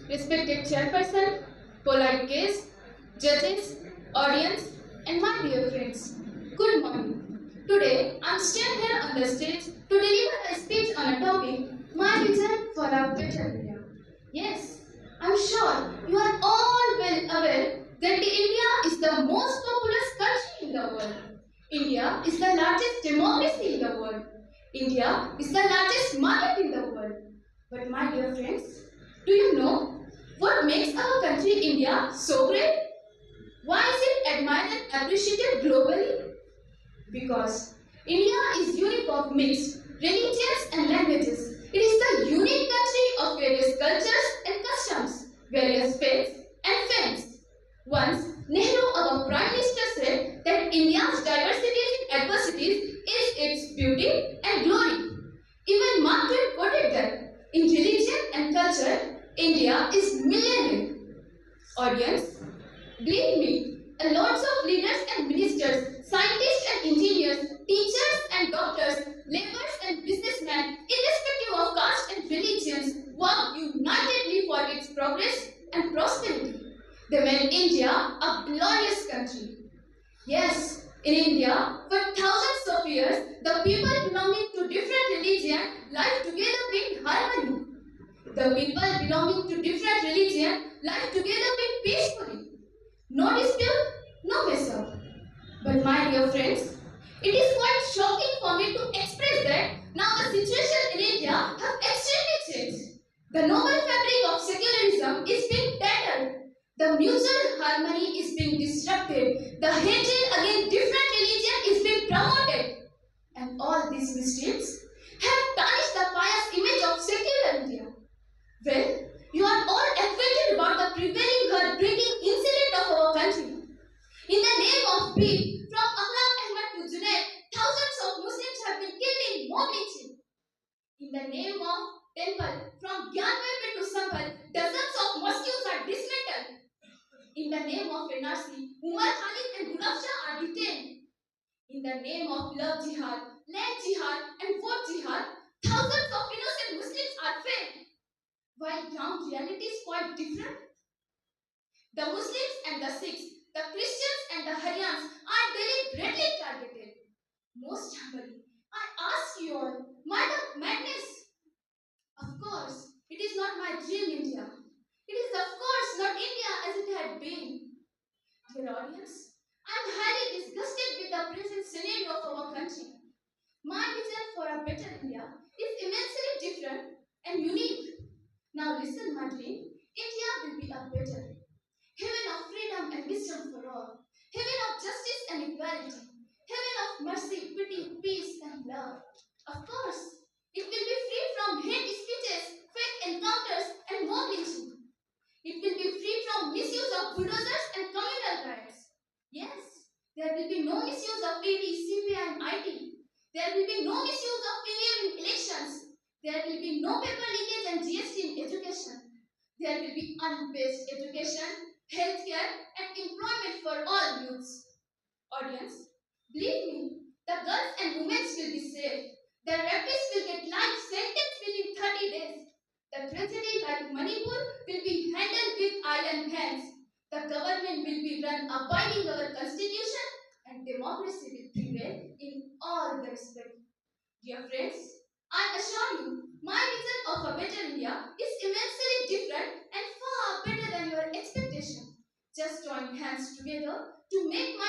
respected chairperson, polite guests, judges, audience, and my dear friends. Good morning. Today, I'm standing here on the stage to deliver a speech on a topic, my vision for a better India. Yes, I'm sure you are all well aware that India is the most populous country in the world. India is the largest democracy in the world. India is the largest market in the world. But my dear friends, do you know what makes our country India so great? Why is it admired and appreciated globally? Because India is unique of mixed religions and languages. It is the unique country of various cultures and customs, various faiths and faiths. Once, Nehru, our Prime Minister, said that India's diversity in adversities is its beauty and glory. Even Mark Twain quoted that in religion and culture, India is millennial. Audience, believe me, lots of leaders and ministers, scientists and engineers, teachers and doctors, laborers and businessmen, irrespective of caste and religions, work unitedly for its progress and prosperity. They made India a glorious country. Yes, in India, for thousands of years, the people belonging to different religions live together in harmony. The people belonging to different religions live together peacefully. No dispute, no mess up. But my dear friends, it is quite shocking for me to express that now the situation in India has extremely changed. The noble fabric of secularism is being tattered. The mutual harmony is being disrupted. The hatred against different religions is being promoted. And all these mistakes have tarnished the pious image of secular India. Well, you are all acquainted about the prevailing heartbreaking incident of our country. In the name of peace, from Akhlaq Ahmad to Junaid, thousands of Muslims have been killed in mob lynching. In the name of temple, from Gyanvaipet to Sambhal, dozens of mosques are dismantled. In the name of NRC, Umar Khalid and Gulab Shah are detained. In the name of love jihad, land jihad, and vote jihad, thousands of innocent Muslims are failed. While ground reality is quite different, the Muslims and the Sikhs, the Christians and the Haryans are deliberately targeted. Most humbly, I ask you all, madness? Of course, it is not my dream India. It is of course not India as it had been. Dear audience, I am highly disgusted with the present scenario of our country. My vision for a better India is immensely different and unique. Now listen, my dream. India will be a better heaven of freedom and wisdom for all, heaven of justice and equality, heaven of mercy, pity, peace, and love. Of course, it will be free from hate speeches, fake encounters, and mob lynching. It will be free from misuse of bulldozers and communal riots. Yes, there will be no misuse of ED, CBI, and IT. There will be no misuse of EVM in elections. There will be no paper leakage and GST in education. There will be unbased education, healthcare, and employment for all youths. Audience, believe me, the girls and women will be safe. The rapists will get life sentence within 30 days. The tragedy like Manipur will be handled with iron hands. The government will be run abiding our constitution and democracy will prevail in all the respect. Dear friends, I assure you, my vision of a better India is immensely different and far better than your expectation. Just join hands together to make my